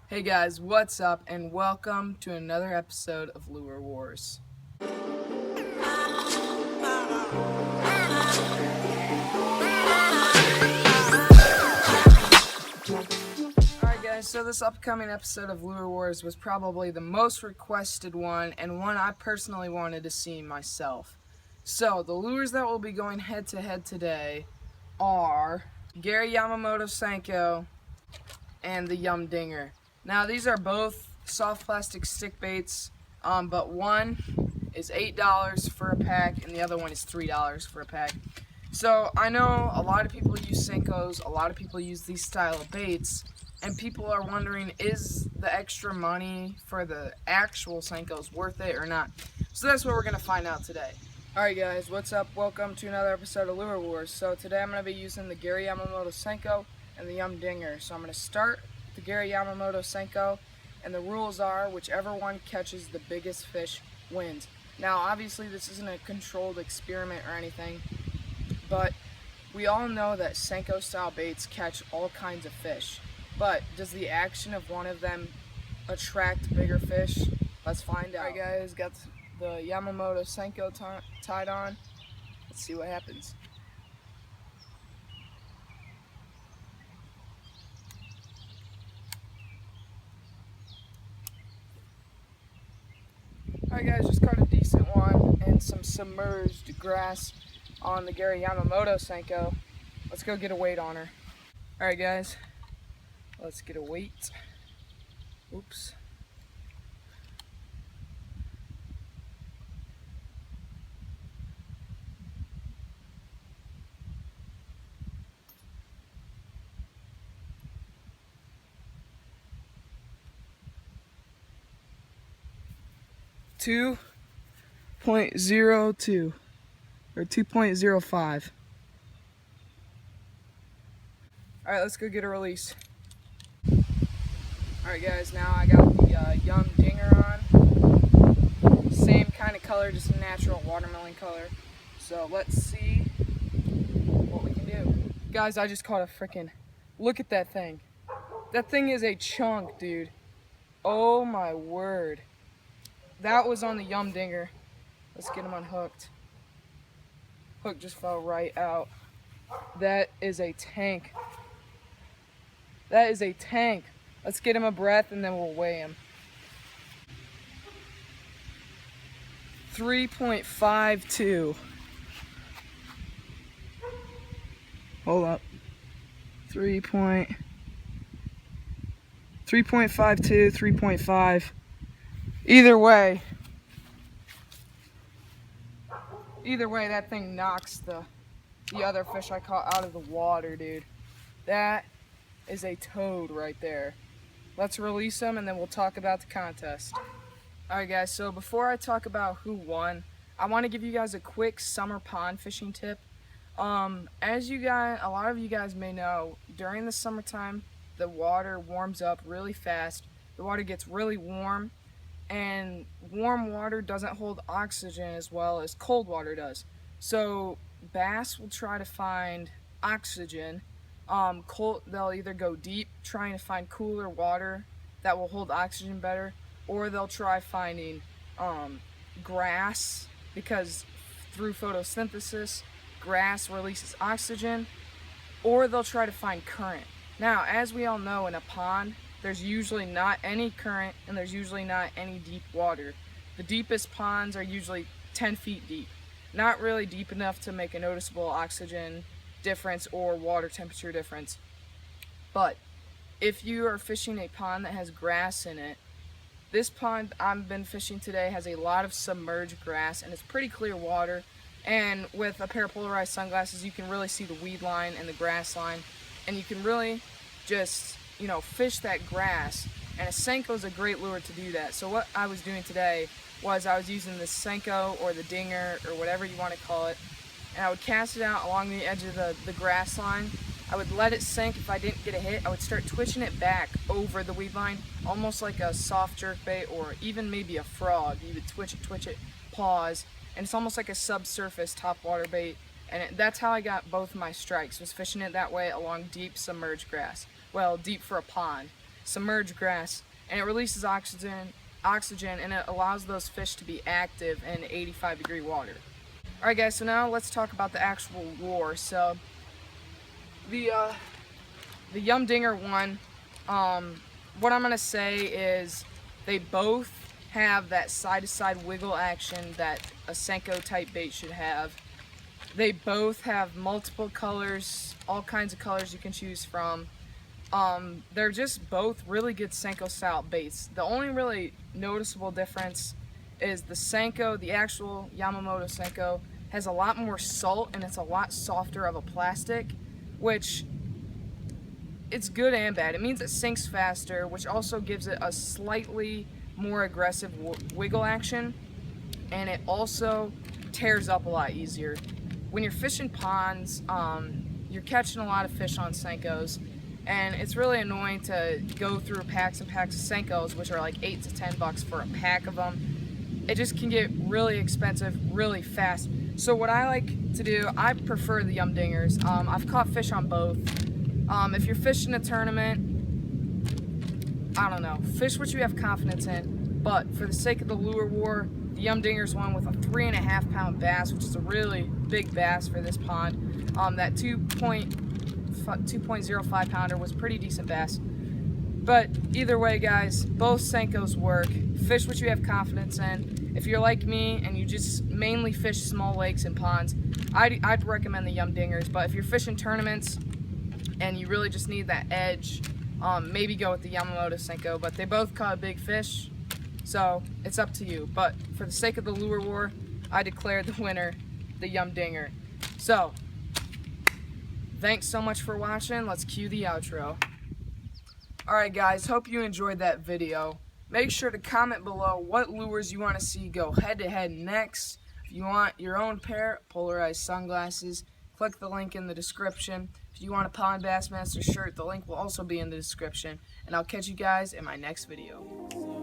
Hey guys, what's up, and welcome to another episode of Lure Wars. Alright guys, so this upcoming episode of Lure Wars was probably the most requested one, and one I personally wanted to see myself. So, the lures that will be going head to head today are Gary Yamamoto Senko and the Yum Dinger. Now these are both soft plastic stick baits, but one is $8 for a pack and the other one is $3 for a pack. So I know a lot of people use Senkos, a lot of people use these style of baits, and people are wondering, is the extra money for the actual Senkos worth it or not? So that's what we're going to find out today. Alright guys, what's up? Welcome to another episode of Lure Wars. So today I'm going to be using the Gary Yamamoto Senko and the Yum Dinger. So I'm going to start with the Gary Yamamoto Senko, and the rules are whichever one catches the biggest fish wins. Now obviously this isn't a controlled experiment or anything, but we all know that Senko style baits catch all kinds of fish. But does the action of one of them attract bigger fish? Let's find out. Alright guys, got the Yamamoto Senko tied on. Let's see what happens. Alright guys, just caught a decent one and some submerged grass on the Gary Yamamoto Senko. Let's go get a weight on her. Alright guys, let's get a weight. Oops. Two 2.02 or 2.05. Alright, let's go get a release. Alright guys, now I got the Yum Dinger on. Same kind of color, just a natural watermelon color. So let's see what we can do. Guys, I just caught a freaking, look at that thing. That thing is a chunk, dude. Oh my word. That was on the Yum Dinger. Let's get him unhooked. Hook just fell right out. That is a tank. That is a tank. Let's get him a breath and then we'll weigh him. 3.52. Hold up. 3.52, 3.5. Either way, that thing knocks the other fish I caught out of the water, dude. That is a toad right there. Let's release him and then we'll talk about the contest. Alright guys, so before I talk about who won, I want to give you guys a quick summer pond fishing tip. As you guys, a lot of you guys may know, during the summertime, the water warms up really fast. The water gets really warm, and warm water doesn't hold oxygen as well as cold water does. So bass will try to find oxygen. They'll either go deep trying to find cooler water that will hold oxygen better, or they'll try finding grass, because through photosynthesis grass releases oxygen, or they'll try to find current. Now, as we all know, in a pond there's usually not any current and there's usually not any deep water. The deepest ponds are usually 10 feet deep. Not really deep enough to make a noticeable oxygen difference or water temperature difference. But if you are fishing a pond that has grass in it, this pond I've been fishing today has a lot of submerged grass and it's pretty clear water. And with a pair of polarized sunglasses, you can really see the weed line and the grass line, and you can really just, fish that grass. And a Senko is a great lure to do that. So what I was doing today was I was using the Senko or the Dinger or whatever you want to call it, and I would cast it out along the edge of the grass line. I would let it sink. If I didn't get a hit, I would start twitching it back over the weed line, almost like a soft jerk bait or even maybe a frog. You would twitch it, pause, and it's almost like a subsurface topwater bait. And that's how I got both my strikes, was fishing it that way along deep submerged grass. Well, deep for a pond. submerged grass, and it releases oxygen, and it allows those fish to be active in 85-degree water. Alright guys, so now let's talk about the actual lure. So the Yumdinger one, what I'm going to say is they both have that side-to-side wiggle action that a Senko type bait should have. They both have multiple colors, all kinds of colors you can choose from. They're just both really good Senko style baits. The only really noticeable difference is the Senko, the actual Yamamoto Senko, has a lot more salt and it's a lot softer of a plastic, which it's good and bad. It means it sinks faster, which also gives it a slightly more aggressive wiggle action, and it also tears up a lot easier. When you're fishing ponds, you're catching a lot of fish on Senkos, and it's really annoying to go through packs and packs of Senkos, which are like $8 to $10 for a pack of them. It just can get really expensive really fast. So what I like to do, I prefer the Yumdingers. I've caught fish on both. If you're fishing a tournament, I don't know, fish what you have confidence in, but for the sake of the lure war, the Yumdinger's one with a 3.5 pound bass, which is a really big bass for this pond. That 2.05 pounder was a pretty decent bass. But either way guys, both Senkos work. Fish what you have confidence in. If you're like me and you just mainly fish small lakes and ponds, I'd recommend the Yumdingers. But if you're fishing tournaments and you really just need that edge, maybe go with the Yamamoto Senko. But they both caught big fish, so it's up to you. But for the sake of the lure war, I declare the winner the Yumdinger. So thanks so much for watching. Let's cue the outro. Alright guys, hope you enjoyed that video. Make sure to comment below what lures you want to see go head-to-head next. If you want your own pair of polarized sunglasses, click the link in the description. If you want a Pond Bassmaster shirt, the link will also be in the description. And I'll catch you guys in my next video.